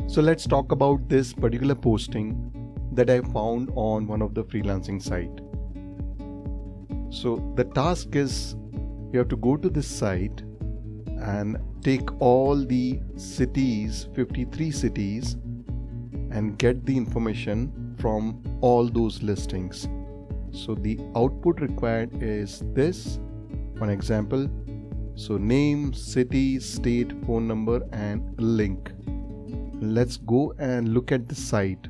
So let's talk about this particular posting that I found on one of the freelancing site. So the task is you have to go to this site and take all the cities, 53 cities, and get the information from all those listings. So the output required is this, one example. So name, city, state, phone number, and link. Let's go and look at the site.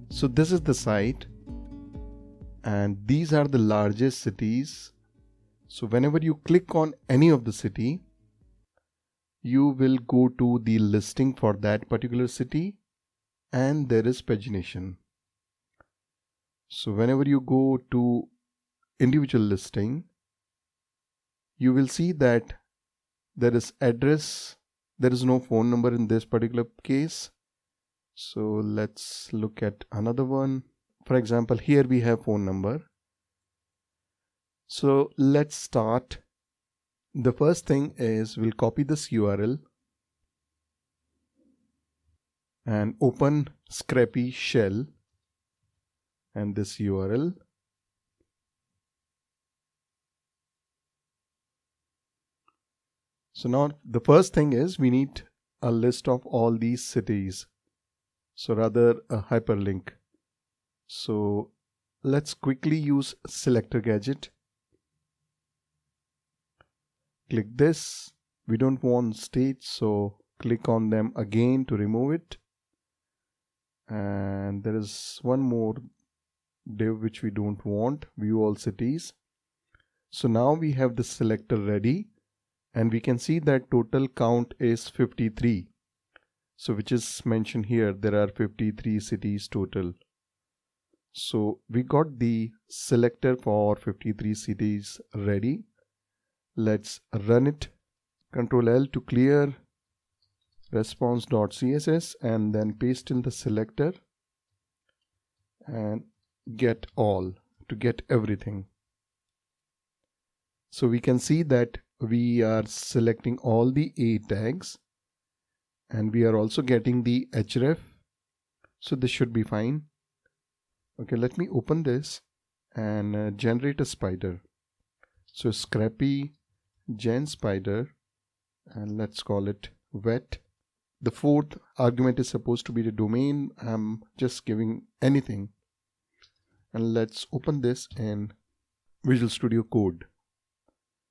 So this is the site, and these are the largest cities. So whenever you click on any of the city, you will go to the listing for that particular city, and there is pagination. So whenever you go to individual listing, you will see that there is address. There is no phone number in this particular case. So let's look at another one. For example, here we have phone number. So let's start. The first thing is we'll copy this URL and open Scrapy shell and this URL. So now the first thing is we need a list of all these cities. So rather a hyperlink. So let's quickly use selector gadget. Click this. We don't want states, so click on them again to remove it. And there is one more div which we don't want, view all cities. So now we have the selector ready, and we can see that total count is 53. So which is mentioned here, there are 53 cities total. So we got the selector for 53 cities ready. Let's run it. Ctrl L to clear response.css and then paste in the selector and get all to get everything. So we can see that we are selecting all the A tags and we are also getting the href. So this should be fine. Okay, let me open this and generate a spider. So Scrapy gen spider, and let's call it wet. The fourth argument is supposed to be the domain. I'm just giving anything. And let's open this in Visual Studio Code.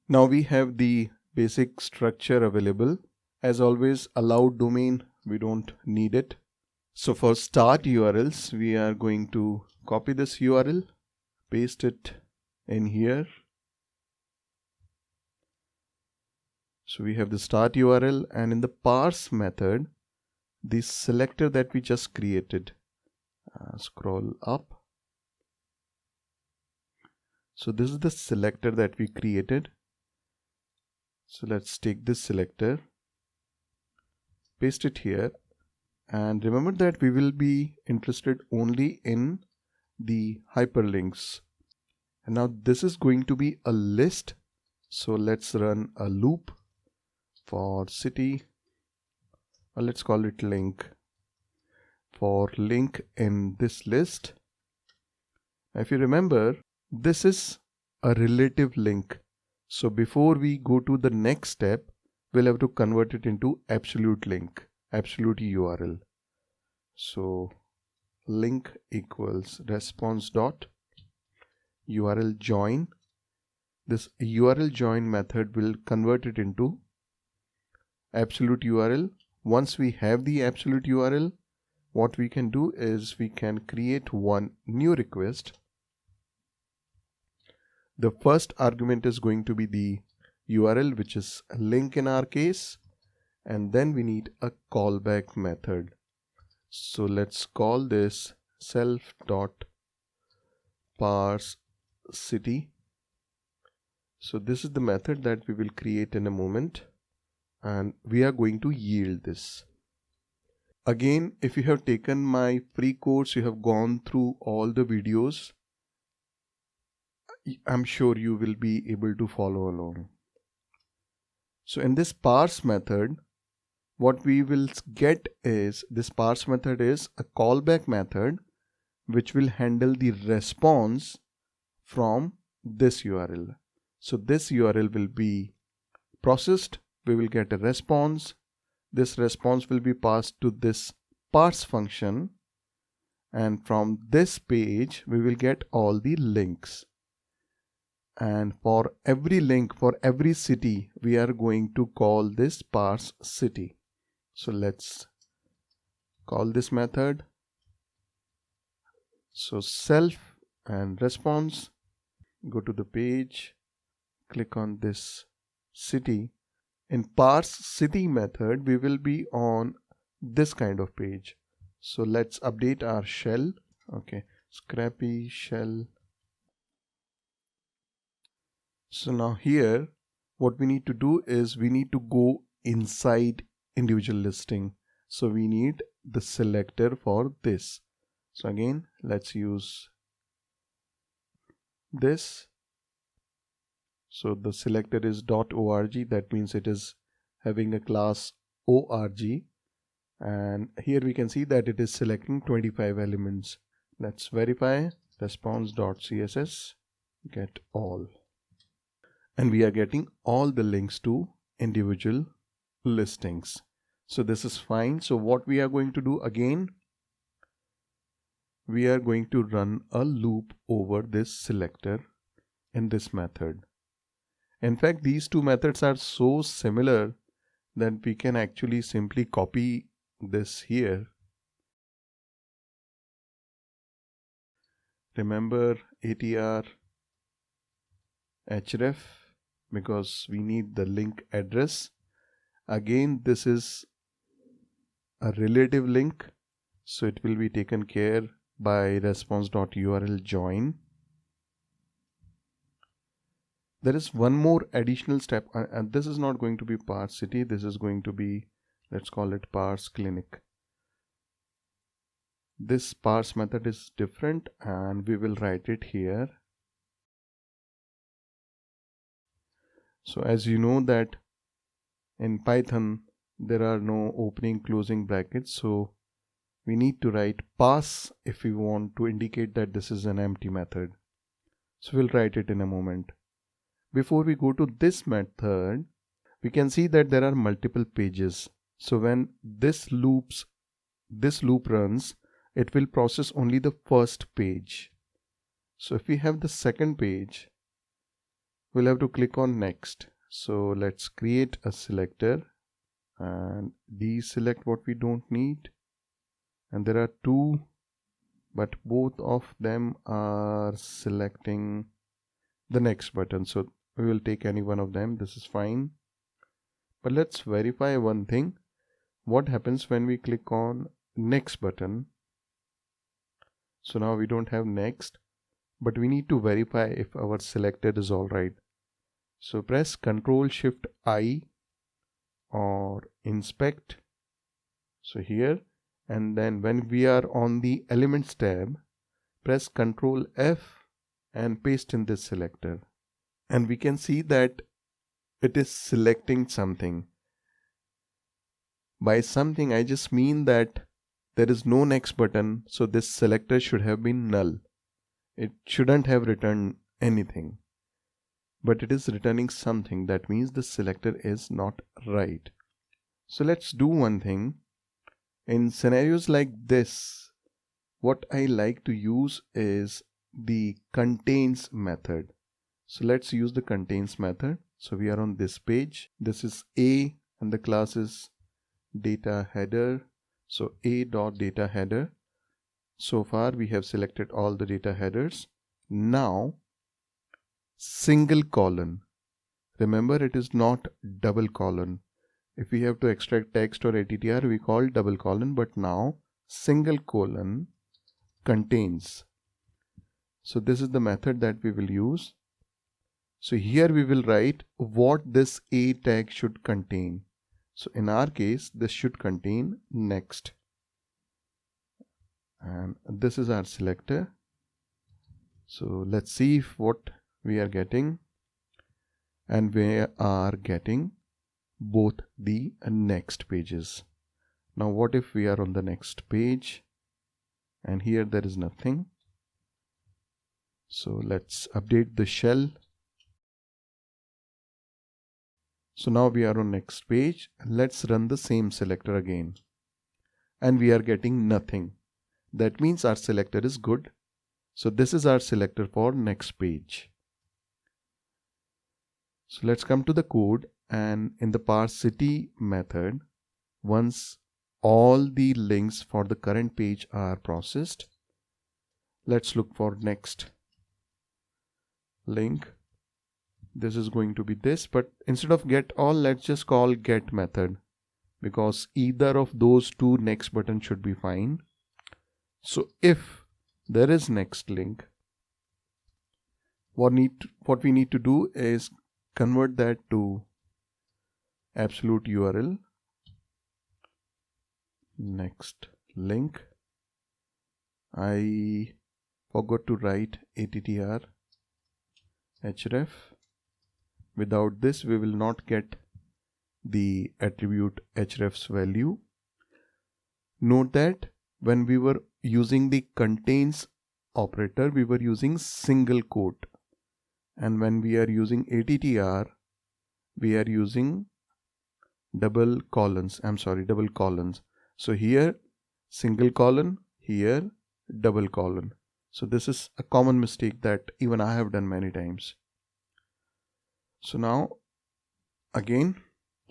Now we have the basic structure available. As always, allowed domain, we don't need it. So for start URLs, we are going to copy this URL, paste it in here. So we have the start URL, and in the parse method, the selector that we just created, scroll up. So this is the selector that we created. So let's take this selector, paste it here, and remember that we will be interested only in the hyperlinks. And now this is going to be a list. So let's run a loop for city, or let's call it link. For link in this list. If you remember, this is a relative link. So before we go to the next step, we'll have to convert it into absolute link, absolute URL. So link equals response dot URL join. This URL join method will convert it into absolute URL. Once we have the absolute URL, what we can do is we can create one new request. The first argument is going to be the URL, which is link in our case, and then we need a callback method. So let's call this self.parseCity. So this is the method that we will create in a moment, and we are going to yield this. Again, if you have taken my free course, you have gone through all the videos. I'm sure you will be able to follow along. So in this parse method, what we will get is, this parse method is a callback method which will handle the response from this URL. So this URL will be processed, we will get a response. This response will be passed to this parse function, and from this page we will get all the links. And for every link, for every city, we are going to call this parse city. So let's call this method. So self and response, go to the page, click on this city. In parse city method, we will be on this kind of page. So let's update our shell. Okay, Scrapy shell. So now here, what we need to do is we need to go inside individual listing. So we need the selector for this. So again, let's use this. So the selector is .org. That means it is having a class org. And here we can see that it is selecting 25 elements. Let's verify response.css, get all. And we are getting all the links to individual listings. So this is fine. So what we are going to do again, we are going to run a loop over this selector in this method. In fact, these two methods are so similar that we can actually simply copy this here. Remember ATR href, because we need the link address. Again, this is a relative link, so it will be taken care by response.url join. There is one more additional step, and this is not going to be parse city. This is going to be, let's call it parse clinic. This parse method is different, and we will write it here. So as you know that in Python there are no opening closing brackets, so we need to write pass if we want to indicate that this is an empty method. So we'll write it in a moment. Before we go to this method, we can see that there are multiple pages. So when this loop runs, it will process only the first page. So if we have the second page, we'll have to click on next. So let's create a selector and deselect what we don't need. And there are two, but both of them are selecting the next button. So we will take any one of them. This is fine. But let's verify one thing. What happens when we click on next button? So now we don't have next, but we need to verify if our selector is all right. So press Ctrl+Shift+I or inspect. So here, and then when we are on the elements tab, press Ctrl+F and paste in this selector. And we can see that it is selecting something. By something, I just mean that there is no next button, so this selector should have been null. It shouldn't have returned anything, but it is returning something. That means the selector is not right. So let's do one thing. In scenarios like this, what I like to use is the contains method. So let's use the contains method. So we are on this page. This is A and the class is data header. So a.data header. So far we have selected all the data headers. Now single colon. Remember, it is not double colon. If we have to extract text or attr, we call double colon, but now single colon contains. So this is the method that we will use. So here we will write what this A tag should contain. So in our case, this should contain next. And this is our selector. So let's see what we are getting, and we are getting both the next pages. Now what if we are on the next page and here there is nothing? So let's update the shell. So now we are on next page. Let's run the same selector again, and we are getting nothing. That means our selector is good. So this is our selector for next page. So let's come to the code, and in the parse city method, once all the links for the current page are processed, let's look for next link. This is going to be this, but instead of get all, let's just call get method, because either of those two next button should be fine. So if there is next link, what we need to do is convert that to absolute URL, next link. I forgot to write attr href. Without this, we will not get the attribute href's value. Note that when we were using the contains operator, we were using single quote, and when we are using attr, we are using double colons. So here single colon, here double colon. So this is a common mistake that even I have done many times. So now again,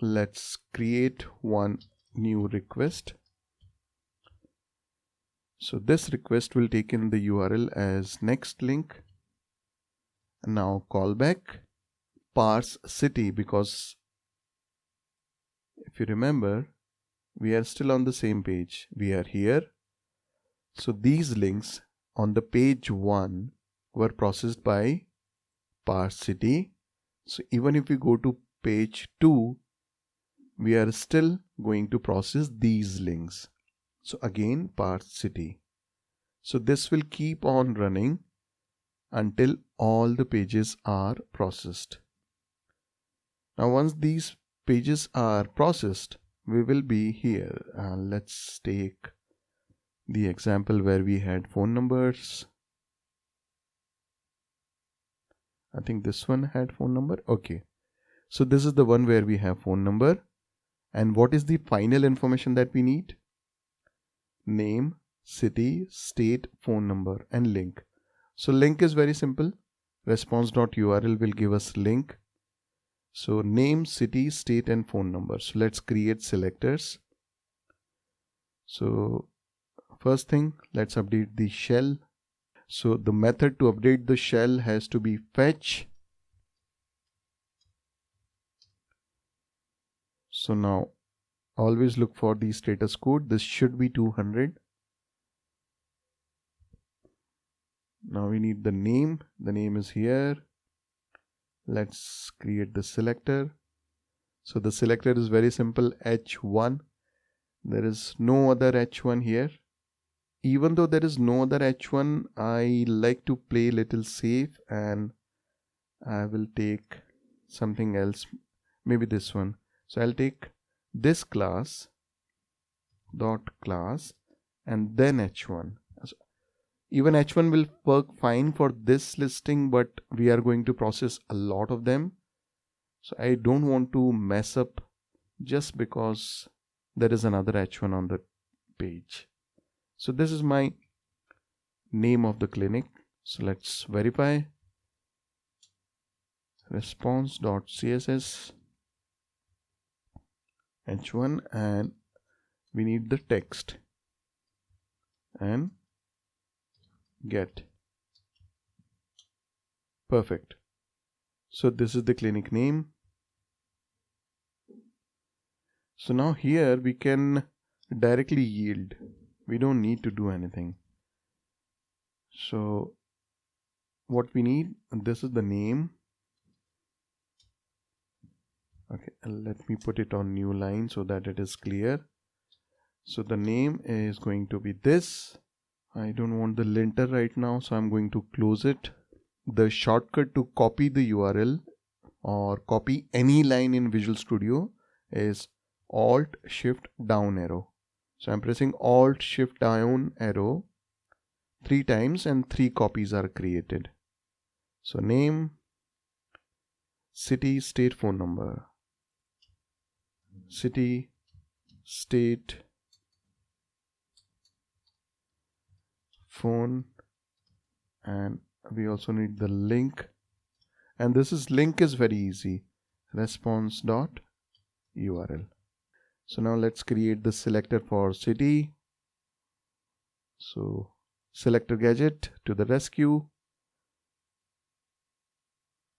let's create one new request. So this request will take in the URL as next link. Now callback parse city, because if you remember, we are still on the same page. We are here. So these links on the page 1 were processed by parse city. So even if we go to page 2, we are still going to process these links. So again, parse city. So this will keep on running until all the pages are processed. Now once these pages are processed, we will be here. Let's take the example where we had phone numbers. I think this one had phone number. Okay. So this is the one where we have phone number. And what is the final information that we need? Name, city, state, phone number, and link. So link is very simple. Response.url will give us link. So name, city, state, and phone number. So let's create selectors. So first thing, let's update the shell. So the method to update the shell has to be fetch. So now always look for the status code. This should be 200. Now we need the name. The name is here. Let's create the selector. So the selector is very simple, H1. There is no other H1 here. Even though there is no other H1, I like to play little safe, and I will take something else, maybe this one. So I'll take this class dot class and then H1. Even H1 will work fine for this listing, but we are going to process a lot of them. So I don't want to mess up just because there is another H1 on the page. So this is my name of the clinic. So let's verify. Response.css H1, and we need the text and get. Perfect. So this is the clinic name. So now here we can directly yield. We don't need to do anything. So what we need, this is the name. Okay, let me put it on new line so that it is clear. So the name is going to be this. I don't want the linter right now, so I'm going to close it. the shortcut to copy the URL or copy any line in Visual Studio is Alt Shift down arrow. So I'm pressing Alt Shift down arrow 3 times and 3 copies are created. So name, city, state, phone number. City, state, phone, and we also need the link. And link is very easy. Response.url. So now let's create the selector for city. So selector gadget to the rescue.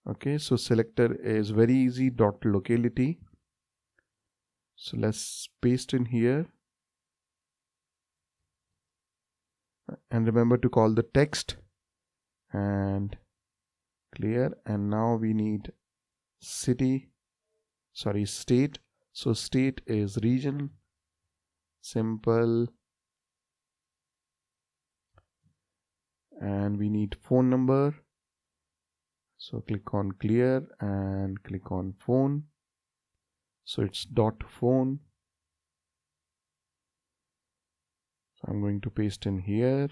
Okay, so selector is very easy, dot locality. So let's paste in here. And remember to call the text and clear. And now we need state. So state is region, simple, and we need phone number. So click on clear and click on phone. So it's dot phone. So I'm going to paste in here.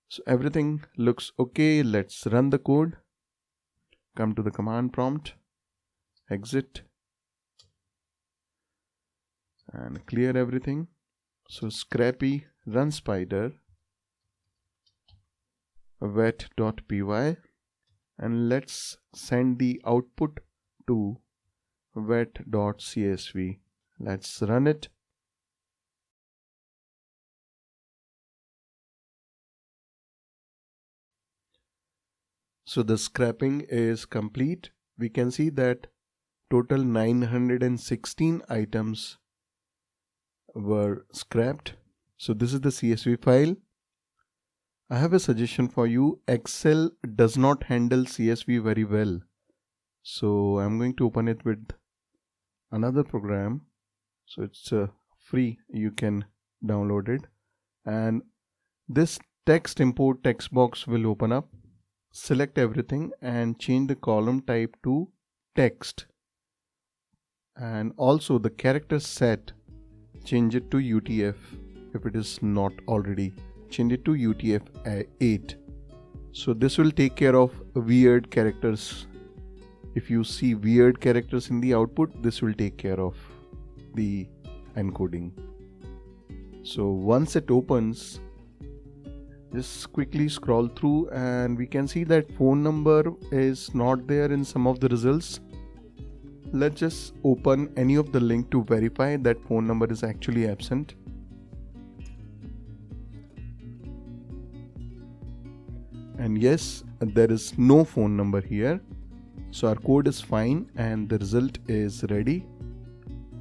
So everything looks okay. Let's run the code. Come to the command prompt, exit, and clear everything. So Scrapy run spider wet.py, and let's send the output to wet.csv. Let's run it. So the scrapping is complete. We can see that total 916 items were scrapped. So this is the CSV file. I have a suggestion for you. Excel does not handle CSV very well. So I'm going to open it with another program. So it's free. You can download it. And this text import text box will open up. Select everything and change the column type to text. And also the character set, change it to UTF if it is not already. Change it to UTF-8. So this will take care of weird characters. If you see weird characters in the output, this will take care of the encoding. So once it opens, just quickly scroll through and we can see that phone number is not there in some of the results. Let's just open any of the link to verify that phone number is actually absent. And yes, there is no phone number here. So our code is fine and the result is ready.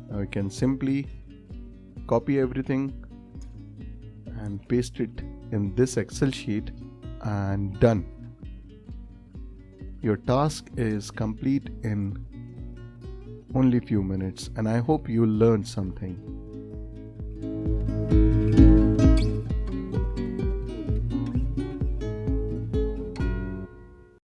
Now we can simply copy everything and paste it in this Excel sheet and done. Your task is complete in only few minutes and I hope you learned something.